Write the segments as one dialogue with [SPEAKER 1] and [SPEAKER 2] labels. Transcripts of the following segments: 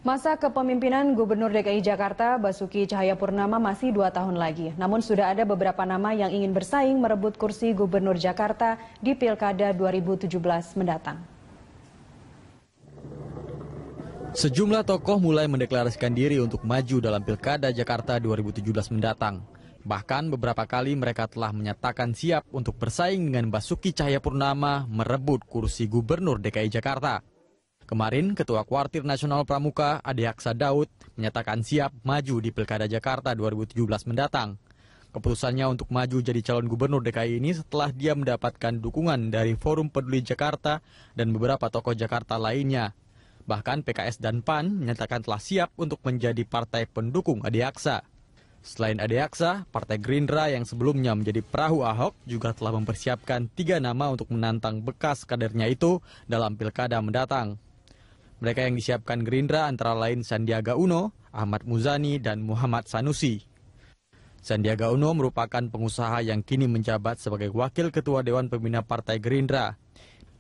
[SPEAKER 1] Masa kepemimpinan Gubernur DKI Jakarta Basuki Cahayapurnama masih 2 tahun lagi. Namun sudah ada beberapa nama yang ingin bersaing merebut kursi Gubernur Jakarta di Pilkada 2017 mendatang.
[SPEAKER 2] Sejumlah tokoh mulai mendeklarasikan diri untuk maju dalam Pilkada Jakarta 2017 mendatang. Bahkan beberapa kali mereka telah menyatakan siap untuk bersaing dengan Basuki Cahayapurnama merebut kursi Gubernur DKI Jakarta. Kemarin, Ketua Kuartir Nasional Pramuka, Ade Aksa Daud, menyatakan siap maju di Pilkada Jakarta 2017 mendatang. Keputusannya untuk maju jadi calon gubernur DKI ini setelah dia mendapatkan dukungan dari Forum Peduli Jakarta dan beberapa tokoh Jakarta lainnya. Bahkan PKS dan PAN menyatakan telah siap untuk menjadi partai pendukung Ade Aksa. Selain Ade Aksa, Partai Gerindra yang sebelumnya menjadi perahu Ahok juga telah mempersiapkan 3 nama untuk menantang bekas kadernya itu dalam Pilkada mendatang. Mereka yang disiapkan Gerindra antara lain Sandiaga Uno, Ahmad Muzani, dan Muhammad Sanusi. Sandiaga Uno merupakan pengusaha yang kini menjabat sebagai Wakil Ketua Dewan Pembina Partai Gerindra.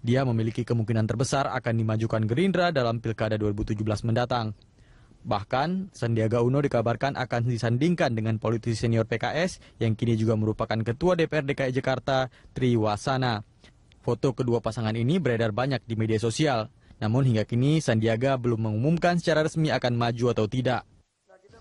[SPEAKER 2] Dia memiliki kemungkinan terbesar akan dimajukan Gerindra dalam Pilkada 2017 mendatang. Bahkan, Sandiaga Uno dikabarkan akan disandingkan dengan politisi senior PKS yang kini juga merupakan Ketua DPR DKI Jakarta, Tri Wasana. Foto kedua pasangan ini beredar banyak di media sosial. Namun hingga kini Sandiaga belum mengumumkan secara resmi akan maju atau tidak.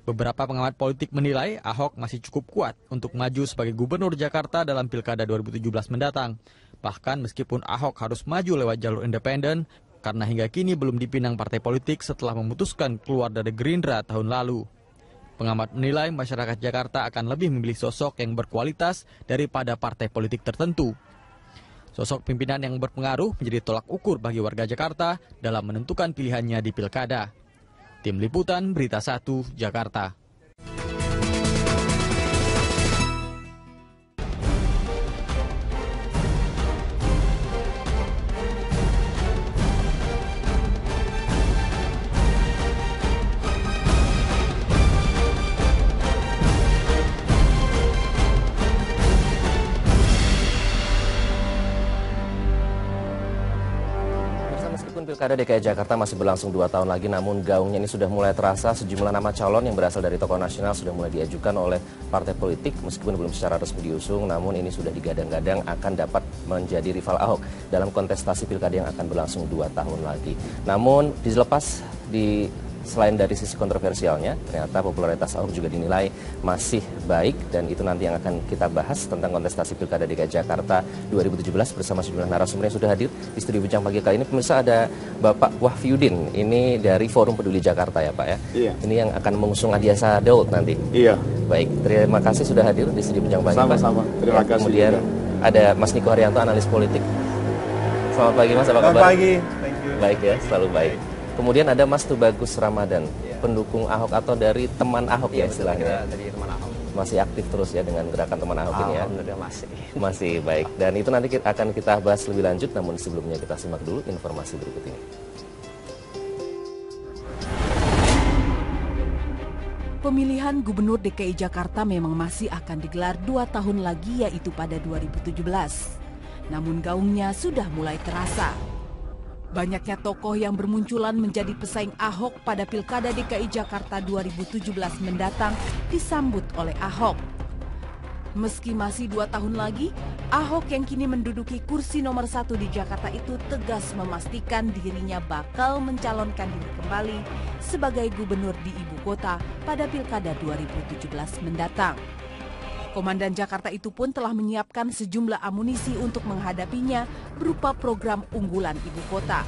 [SPEAKER 2] Beberapa pengamat politik menilai Ahok masih cukup kuat untuk maju sebagai Gubernur Jakarta dalam Pilkada 2017 mendatang. Bahkan meskipun Ahok harus maju lewat jalur independen, karena hingga kini belum dipinang partai politik setelah memutuskan keluar dari Gerindra tahun lalu. Pengamat menilai masyarakat Jakarta akan lebih memilih sosok yang berkualitas daripada partai politik tertentu. Sosok pimpinan yang berpengaruh menjadi tolak ukur bagi warga Jakarta dalam menentukan pilihannya di Pilkada. Tim Liputan Berita 1, Jakarta.
[SPEAKER 3] Meskipun Pilkada DKI Jakarta masih berlangsung 2 tahun lagi, namun gaungnya ini sudah mulai terasa. Sejumlah nama calon yang berasal dari tokoh nasional sudah mulai diajukan oleh partai politik. Meskipun belum secara resmi diusung, namun ini sudah digadang-gadang akan dapat menjadi rival Ahok dalam kontestasi Pilkada yang akan berlangsung 2 tahun lagi. Namun selain dari sisi kontroversialnya, ternyata popularitas Ahok juga dinilai masih baik, dan itu nanti yang akan kita bahas tentang kontestasi Pilkada DKI Jakarta 2017 bersama sejumlah narasumber yang sudah hadir di studio Bincang Pagi kali ini. Pemirsa, ada Bapak Wahfiudin, ini dari Forum Peduli Jakarta ya Pak ya? Iya. Ini yang akan mengusung Ade Aksa Daud nanti? Iya. Baik, terima kasih sudah hadir di studio Bincang Pagi.
[SPEAKER 4] Sama-sama, terima kasih.
[SPEAKER 3] Kemudian ada Mas Niko Haryanto, analis politik. Selamat pagi Mas, apa kabar?
[SPEAKER 4] Selamat pagi, thank you.
[SPEAKER 3] Baik ya, selalu baik. Kemudian ada Mas Tubagus Ramadan, pendukung Ahok atau dari teman Ahok ya istilahnya.
[SPEAKER 5] Dari teman Ahok.
[SPEAKER 3] Masih aktif terus ya dengan gerakan teman Ahok ini ya?
[SPEAKER 5] Alhamdulillah masih.
[SPEAKER 3] Masih baik. Dan itu nanti akan kita bahas lebih lanjut, namun sebelumnya kita simak dulu informasi berikut ini.
[SPEAKER 6] Pemilihan Gubernur DKI Jakarta memang masih akan digelar 2 tahun lagi, yaitu pada 2017. Namun gaungnya sudah mulai terasa. Banyaknya tokoh yang bermunculan menjadi pesaing Ahok pada Pilkada DKI Jakarta 2017 mendatang disambut oleh Ahok. Meski masih 2 tahun lagi, Ahok yang kini menduduki kursi nomor 1 di Jakarta itu tegas memastikan dirinya bakal mencalonkan diri kembali sebagai gubernur di ibu kota pada Pilkada 2017 mendatang. Komandan Jakarta itu pun telah menyiapkan sejumlah amunisi untuk menghadapinya berupa program unggulan ibu kota.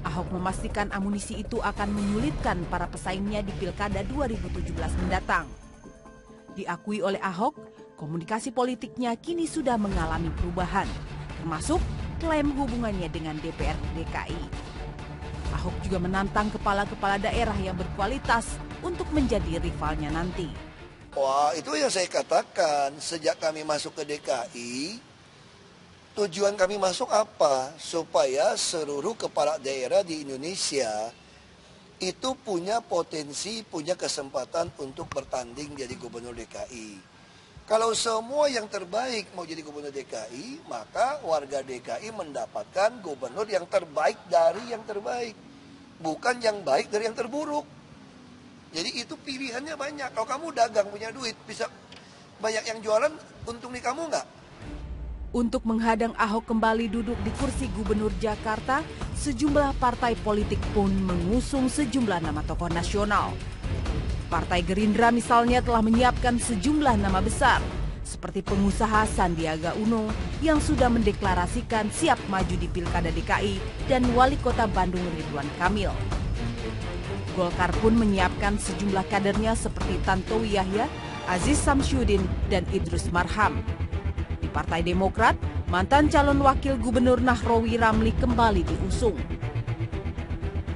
[SPEAKER 6] Ahok memastikan amunisi itu akan menyulitkan para pesaingnya di Pilkada 2017 mendatang. Diakui oleh Ahok, komunikasi politiknya kini sudah mengalami perubahan, termasuk klaim hubungannya dengan DPR DKI. Ahok juga menantang kepala-kepala daerah yang berkualitas untuk menjadi rivalnya nanti.
[SPEAKER 7] Wah, itu yang saya katakan, sejak kami masuk ke DKI, tujuan kami masuk apa? Supaya seluruh kepala daerah di Indonesia itu punya potensi, punya kesempatan untuk bertanding jadi gubernur DKI. Kalau semua yang terbaik mau jadi gubernur DKI, maka warga DKI mendapatkan gubernur yang terbaik dari yang terbaik. bukan yang baik dari yang terburuk. Jadi itu pilihannya banyak. Kalau kamu dagang punya duit, bisa banyak yang jualan, untung di kamu nggak?
[SPEAKER 6] Untuk menghadang Ahok kembali duduk di kursi gubernur Jakarta, sejumlah partai politik pun mengusung sejumlah nama tokoh nasional. Partai Gerindra misalnya telah menyiapkan sejumlah nama besar, seperti pengusaha Sandiaga Uno yang sudah mendeklarasikan siap maju di Pilkada DKI dan Wali Kota Bandung Ridwan Kamil. Golkar pun menyiapkan sejumlah kadernya seperti Tantowi Yahya, Aziz Samsyudin, dan Idrus Marham. Di Partai Demokrat, mantan calon wakil gubernur Nahrawi Ramli kembali diusung.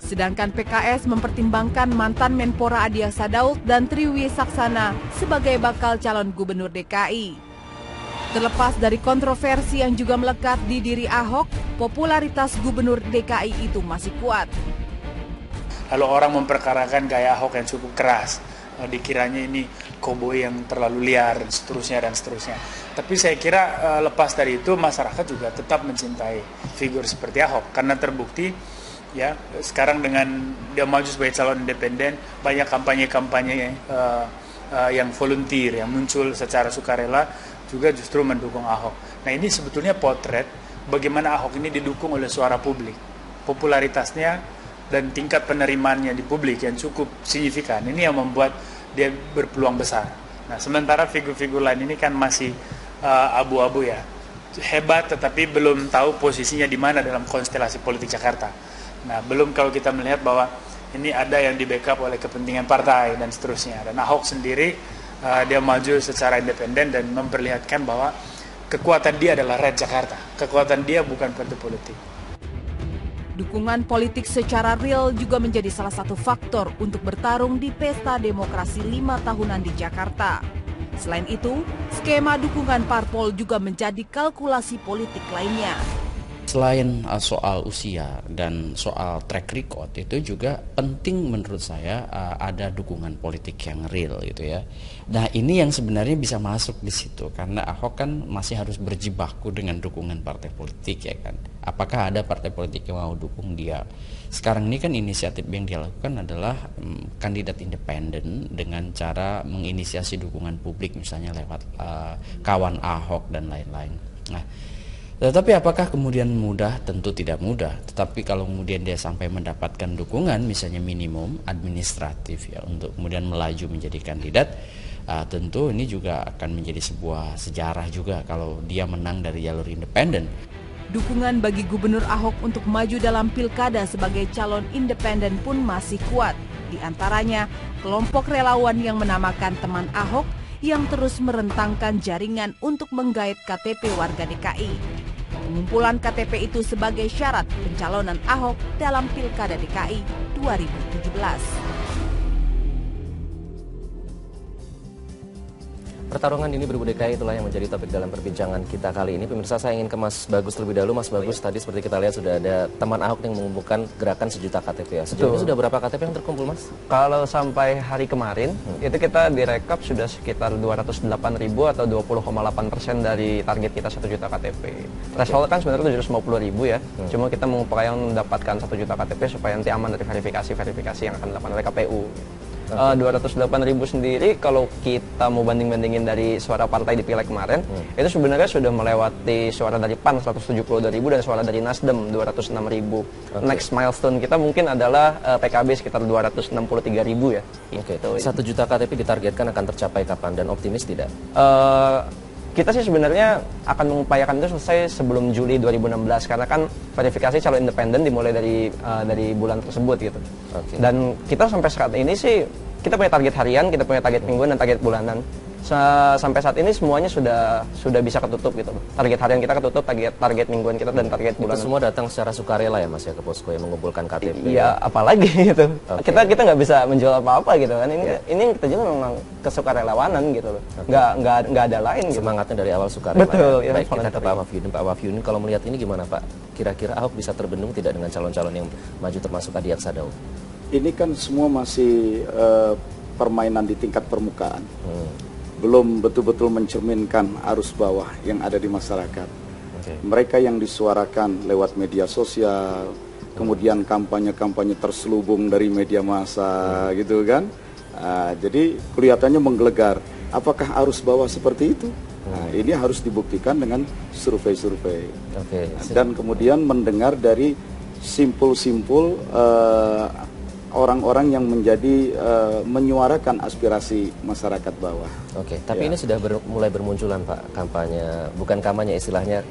[SPEAKER 6] Sedangkan PKS mempertimbangkan mantan Menpora Adiaksa Daud dan Triwi Saksana sebagai bakal calon gubernur DKI. Terlepas dari kontroversi yang juga melekat di diri Ahok, popularitas gubernur DKI itu masih kuat.
[SPEAKER 5] Lalu orang memperkarakan gaya Ahok yang cukup keras. Dikiranya ini koboi yang terlalu liar, seterusnya dan seterusnya. Tapi saya kira lepas dari itu masyarakat juga tetap mencintai figur seperti Ahok karena terbukti ya sekarang dengan dia maju sebagai calon independen, banyak kampanye-kampanye yang volunteer yang muncul secara sukarela juga justru mendukung Ahok. Nah ini sebetulnya potret bagaimana Ahok ini didukung oleh suara publik, popularitasnya dan tingkat penerimaannya di publik yang cukup signifikan. Ini yang membuat dia berpeluang besar. Nah, sementara figur-figur lain ini kan masih abu-abu ya. Hebat tetapi belum tahu posisinya di mana dalam konstelasi politik Jakarta. Nah, belum kalau kita melihat bahwa ini ada yang di-backup oleh kepentingan partai dan seterusnya. Dan Ahok sendiri dia maju secara independen dan memperlihatkan bahwa kekuatan dia adalah Red Jakarta. Kekuatan dia bukan partai politik.
[SPEAKER 6] Dukungan politik secara real juga menjadi salah satu faktor untuk bertarung di pesta demokrasi 5 tahunan di Jakarta. Selain itu, skema dukungan parpol juga menjadi kalkulasi politik lainnya.
[SPEAKER 8] Selain soal usia dan soal track record, itu juga penting menurut saya ada dukungan politik yang real gitu ya. Nah ini yang sebenarnya bisa masuk di situ karena Ahok kan masih harus berjibaku dengan dukungan partai politik ya kan. Apakah ada partai politik yang mau dukung dia? Sekarang ini kan inisiatif yang dia lakukan adalah kandidat independen dengan cara menginisiasi dukungan publik misalnya lewat kawan Ahok dan lain-lain. Nah, tetapi apakah kemudian mudah? Tentu tidak mudah. Tetapi kalau kemudian dia sampai mendapatkan dukungan, misalnya minimum administratif ya untuk kemudian melaju menjadi kandidat, tentu ini juga akan menjadi sebuah sejarah juga kalau dia menang dari jalur independen.
[SPEAKER 6] Dukungan bagi Gubernur Ahok untuk maju dalam pilkada sebagai calon independen pun masih kuat. Di antaranya, kelompok relawan yang menamakan teman Ahok yang terus merentangkan jaringan untuk menggait KTP warga DKI. Pengumpulan KTP itu sebagai syarat pencalonan Ahok dalam Pilkada DKI 2017.
[SPEAKER 3] Pertarungan dini berbudi DKI itulah yang menjadi topik dalam perbincangan kita kali ini. Pemirsa, saya ingin ke Mas Bagus terlebih dahulu. Mas Bagus, tadi seperti kita lihat sudah ada teman Ahok yang mengumpulkan gerakan 1 juta KTP ya. Sejauh ini sudah berapa KTP yang terkumpul, Mas?
[SPEAKER 9] Kalau sampai hari kemarin, itu kita direkap sudah sekitar 208.000 atau 20,8% dari target kita 1 juta KTP. Threshold kan sebenarnya 750.000 ya. Cuma kita mengupayakan mendapatkan 1 juta KTP supaya nanti aman dari verifikasi yang akan dilakukan oleh KPU. 208.000 sendiri kalau kita mau banding-bandingin dari suara partai di Pileg kemarin, itu sebenarnya sudah melewati suara dari PAN 172.000 dan suara dari Nasdem 206.000. Next milestone kita mungkin adalah PKB sekitar 263.000 ya. Gitu.
[SPEAKER 3] 1 juta KTP ditargetkan akan tercapai kapan dan optimis tidak?
[SPEAKER 9] Kita sih sebenarnya akan mengupayakan itu selesai sebelum Juli 2016 karena kan verifikasi calon independen dimulai dari bulan tersebut gitu. Dan kita sampai saat ini sih kita punya target harian, kita punya target mingguan dan target bulanan. Sampai saat ini semuanya sudah bisa ketutup gitu. Target harian kita ketutup, target mingguan kita dan target bulanan.
[SPEAKER 3] Itu semua datang secara sukarela ya Mas ya ke posko yang mengumpulkan KTP.
[SPEAKER 9] Iya, apalagi gitu. Kita nggak bisa menjual apa-apa gitu kan. Ini yang kita jual memang kesukarelawanan gitu loh. Nggak ada lain gitu.
[SPEAKER 3] Semangatnya dari awal sukarela.
[SPEAKER 9] Betul.
[SPEAKER 3] Ya. Baik, kita ke Pak Wahyudin. Pak Wahyudin, kalau melihat ini gimana Pak? Kira-kira Ahok bisa terbendung tidak dengan calon-calon yang maju termasuk Adiaksa Daud?
[SPEAKER 4] Ini kan semua masih permainan di tingkat permukaan. Belum betul-betul mencerminkan arus bawah yang ada di masyarakat. Mereka yang disuarakan lewat media sosial, kemudian kampanye-kampanye terselubung dari media massa gitu kan. Jadi kelihatannya menggelegar. Apakah arus bawah seperti itu? Nah, ini harus dibuktikan dengan survei-survei. Dan kemudian mendengar dari simpul-simpul orang-orang yang menjadi menyuarakan aspirasi masyarakat bawah.
[SPEAKER 3] Tapi ini sudah mulai bermunculan Pak, kampanye, bukan kampanye istilahnya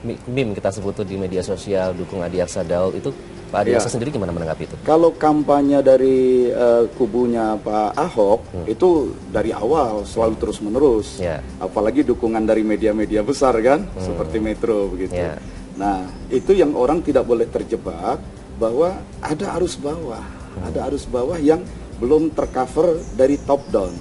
[SPEAKER 3] meme kita sebut di media sosial, dukung Adi Aksa Daud, itu Pak Adi Aksa sendiri gimana menanggapi itu?
[SPEAKER 4] Kalau kampanye dari kubunya Pak Ahok itu dari awal selalu terus-menerus, apalagi dukungan dari media-media besar kan, seperti Metro begitu. Nah, itu yang orang tidak boleh terjebak bahwa ada arus bawah, ada arus bawah yang belum tercover dari top down,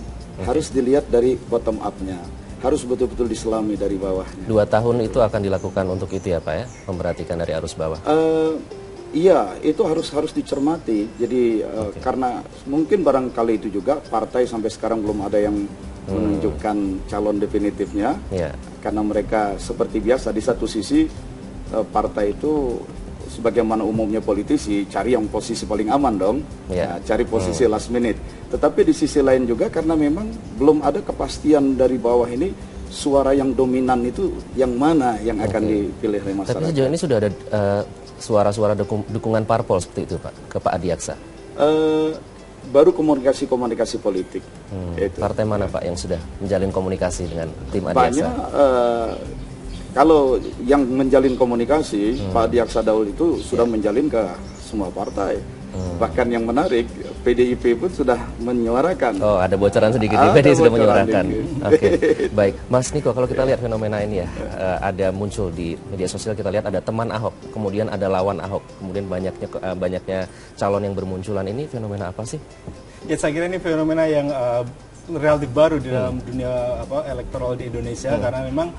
[SPEAKER 4] harus dilihat dari bottom up-nya, harus betul-betul diselami dari bawahnya.
[SPEAKER 3] 2 tahun itu akan dilakukan untuk itu ya Pak ya, memperhatikan dari arus bawah.
[SPEAKER 4] Iya, itu harus dicermati. Jadi karena mungkin barangkali itu juga partai sampai sekarang belum ada yang menunjukkan calon definitifnya, karena mereka seperti biasa di satu sisi partai itu sebagaimana umumnya politisi cari yang posisi paling aman dong, cari posisi last minute. Tetapi di sisi lain juga karena memang belum ada kepastian dari bawah ini suara yang dominan itu yang mana yang akan dipilih oleh masyarakat.
[SPEAKER 3] Tapi sejauh ini sudah ada suara-suara dukungan parpol seperti itu Pak, ke Pak Adi Aksa?
[SPEAKER 4] Baru komunikasi politik.
[SPEAKER 3] Partai mana Pak yang sudah menjalin komunikasi dengan tim Adi Aksa?
[SPEAKER 4] Banyak, kalau yang menjalin komunikasi, Pak Adi Aksa Daud itu sudah menjalin ke semua partai. Bahkan yang menarik, PDIP pun sudah menyuarakan.
[SPEAKER 3] Oh, ada bocoran sedikit, PDIP sudah menyuarakan. Baik, Mas Niko, kalau kita lihat fenomena ini ya, ada muncul di media sosial, kita lihat ada teman Ahok, kemudian ada lawan Ahok, kemudian banyaknya calon yang bermunculan. Ini fenomena apa sih?
[SPEAKER 10] Ya, saya kira ini fenomena yang relatif baru di dalam dunia elektoral di Indonesia, karena memang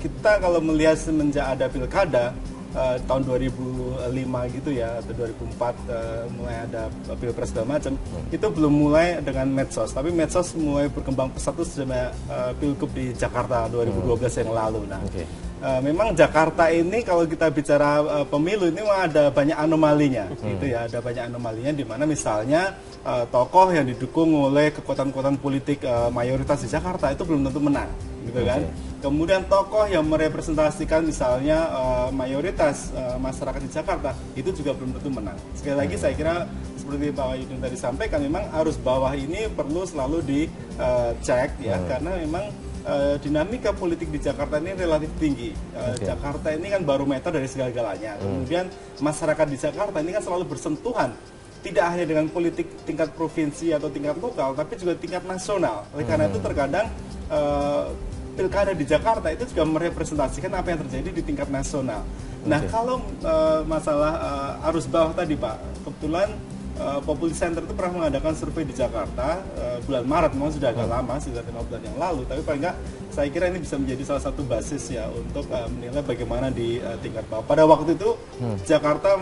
[SPEAKER 10] kita kalau melihat semenjak ada pilkada tahun 2005 gitu ya, atau 2004 mulai ada pilpres segala macam, itu belum mulai dengan medsos, tapi medsos mulai berkembang pesat itu sudah pilkup di Jakarta 2012 yang lalu. Nah, memang Jakarta ini kalau kita bicara pemilu ini memang ada banyak anomalinya, gitu ya, ada banyak anomalinya di mana misalnya tokoh yang didukung oleh kekuatan-kekuatan politik mayoritas di Jakarta itu belum tentu menang, gitu kan. Kemudian tokoh yang merepresentasikan misalnya mayoritas masyarakat di Jakarta itu juga belum tentu menang. Sekali lagi saya kira seperti Pak Wahyudin tadi sampaikan, memang arus bawah ini perlu selalu dicek ya, karena memang dinamika politik di Jakarta ini relatif tinggi. Jakarta ini kan barometer dari segala-galanya. Kemudian masyarakat di Jakarta ini kan selalu bersentuhan tidak hanya dengan politik tingkat provinsi atau tingkat lokal, tapi juga tingkat nasional. Oleh karena itu terkadang pilkada di Jakarta itu juga merepresentasikan apa yang terjadi di tingkat nasional. Nah, kalau masalah arus bawah tadi Pak, kebetulan Populi Center itu pernah mengadakan survei di Jakarta bulan Maret, memang sudah agak lama, sudah 5 bulan yang lalu, tapi paling nggak saya kira ini bisa menjadi salah satu basis ya untuk menilai bagaimana di tingkat bawah. Pada waktu itu Jakarta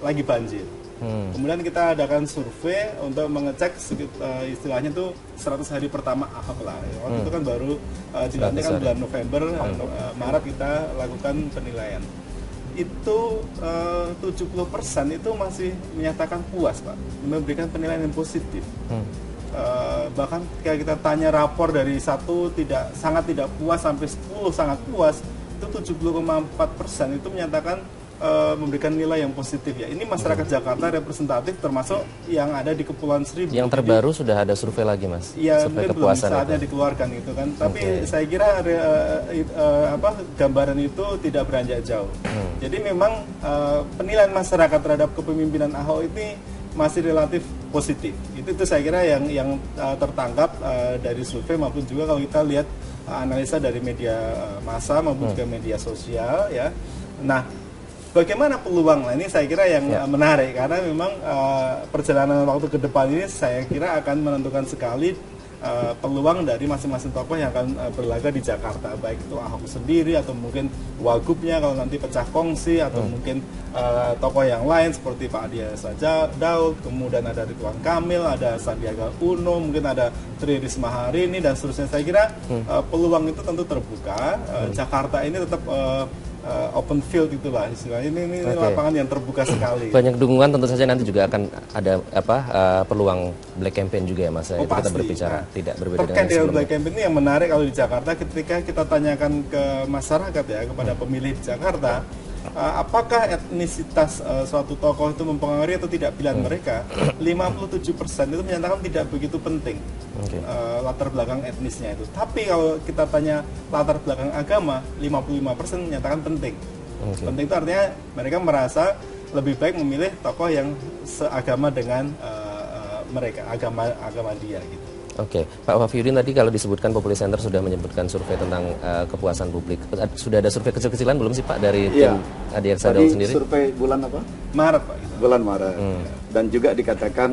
[SPEAKER 10] lagi banjir. Kemudian kita adakan survei untuk mengecek istilahnya tuh 100 hari pertama Ahok lah. Waktu itu kan baru dilantik kan bulan November, Maret kita lakukan penilaian. Itu 70% itu masih menyatakan puas Pak, memberikan penilaian yang positif. Bahkan ketika kita tanya rapor dari 1 sangat tidak puas sampai 10 sangat puas, itu 70,4% itu menyatakan memberikan nilai yang positif ya. Ini masyarakat Jakarta representatif termasuk yang ada di Kepulauan Seribu.
[SPEAKER 3] Yang terbaru sudah ada survei lagi Mas?
[SPEAKER 10] Iya, mungkin belum saatnya dikeluarkan gitu kan. Tapi saya kira gambaran itu tidak beranjak jauh. Jadi memang penilaian masyarakat terhadap kepemimpinan Ahok ini masih relatif positif. Itu saya kira yang tertangkap dari survei maupun juga kalau kita lihat analisa dari media massa maupun juga media sosial ya. Nah, bagaimana peluang? Nah, ini saya kira yang menarik karena memang perjalanan waktu ke depan ini saya kira akan menentukan sekali peluang dari masing-masing tokoh yang akan berlaga di Jakarta, baik itu Ahok sendiri atau mungkin wagubnya kalau nanti pecah kongsi atau mungkin tokoh yang lain seperti Pak Adi Aksa Daud, kemudian ada Ridwan Kamil, ada Sandiaga Uno, mungkin ada Tri Risma Harini dan seterusnya. Saya kira peluang itu tentu terbuka. Jakarta ini tetap open field itulah istilahnya. Ini lapangan yang terbuka sekali.
[SPEAKER 3] Banyak dukungan tentu saja nanti juga akan ada peluang black campaign juga ya Mas. Itu kita berbicara tidak berbeda
[SPEAKER 10] terkait dengan black campaign ini yang menarik kalau di Jakarta ketika kita tanyakan ke masyarakat ya, kepada pemilih di Jakarta, apakah etnisitas suatu tokoh itu mempengaruhi atau tidak pilihan mereka, 57% itu menyatakan tidak begitu penting latar belakang etnisnya itu. Tapi kalau kita tanya latar belakang agama, 55% menyatakan penting. Penting itu artinya mereka merasa lebih baik memilih tokoh yang seagama dengan mereka, agama dia gitu.
[SPEAKER 3] Oke, Pak Wafiuddin tadi kalau disebutkan Populi Center sudah menyebutkan survei tentang kepuasan publik. Sudah ada survei kecil-kecilan belum sih Pak dari tim Adi Eksadol sendiri?
[SPEAKER 4] Survei bulan apa?
[SPEAKER 10] Maret Pak.
[SPEAKER 4] Bulan Maret. Dan juga dikatakan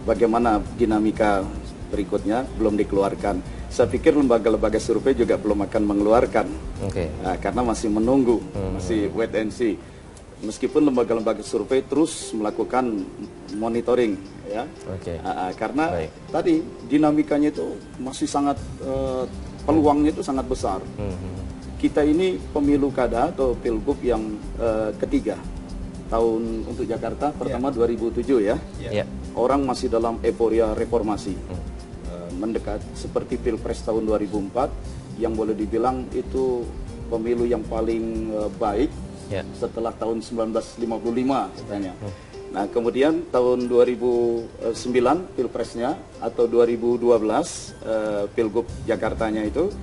[SPEAKER 4] bagaimana dinamika berikutnya belum dikeluarkan. Saya pikir lembaga-lembaga survei juga belum akan mengeluarkan, karena masih menunggu, masih wait and see. Meskipun lembaga-lembaga survei terus melakukan monitoring, ya, karena tadi dinamikanya itu masih sangat peluangnya itu sangat besar. Kita ini pemilu kada atau pilgub yang ketiga tahun untuk Jakarta, pertama 2007 ya. Orang masih dalam euforia reformasi, mendekat seperti pilpres tahun 2004 yang boleh dibilang itu pemilu yang paling baik setelah tahun 1955 katanya. Nah kemudian tahun 2009 pilpresnya atau 2012 pilgub Jakartanya itu,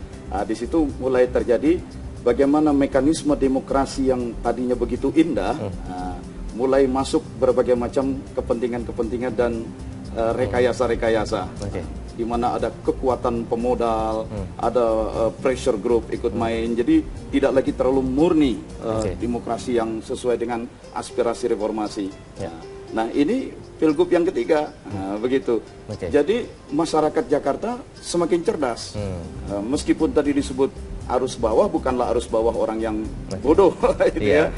[SPEAKER 4] di situ mulai terjadi bagaimana mekanisme demokrasi yang tadinya begitu indah mulai masuk berbagai macam kepentingan-kepentingan dan rekayasa-rekayasa. Di mana ada kekuatan pemodal, ada pressure group ikut main, jadi tidak lagi terlalu murni demokrasi yang sesuai dengan aspirasi reformasi. Nah ini pilgub yang ketiga, begitu. Jadi masyarakat Jakarta semakin cerdas, meskipun tadi disebut arus bawah, bukanlah arus bawah orang yang bodoh.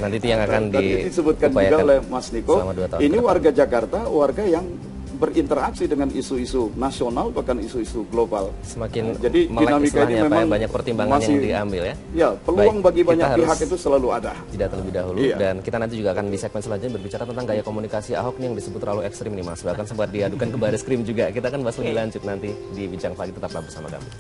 [SPEAKER 3] Nanti itu yang akan
[SPEAKER 4] disebutkan juga oleh Mas Niko. Ini warga Jakarta, warga yang berinteraksi dengan isu-isu nasional bahkan isu-isu global.
[SPEAKER 3] Semakin
[SPEAKER 4] jadi dinamika ini memang
[SPEAKER 3] banyak pertimbangan yang diambil ya.
[SPEAKER 4] Ya, peluang bagi banyak pihak itu selalu ada.
[SPEAKER 3] Tidak terlebih dahulu dan kita nanti juga akan di segmen selanjutnya berbicara tentang gaya komunikasi Ahok nih yang disebut terlalu ekstrim nih Mas. Bahkan sempat diadukan ke Baris Krim juga. Kita akan bahas lebih lanjut nanti di Bincang Pagi, tetaplah bersama kami.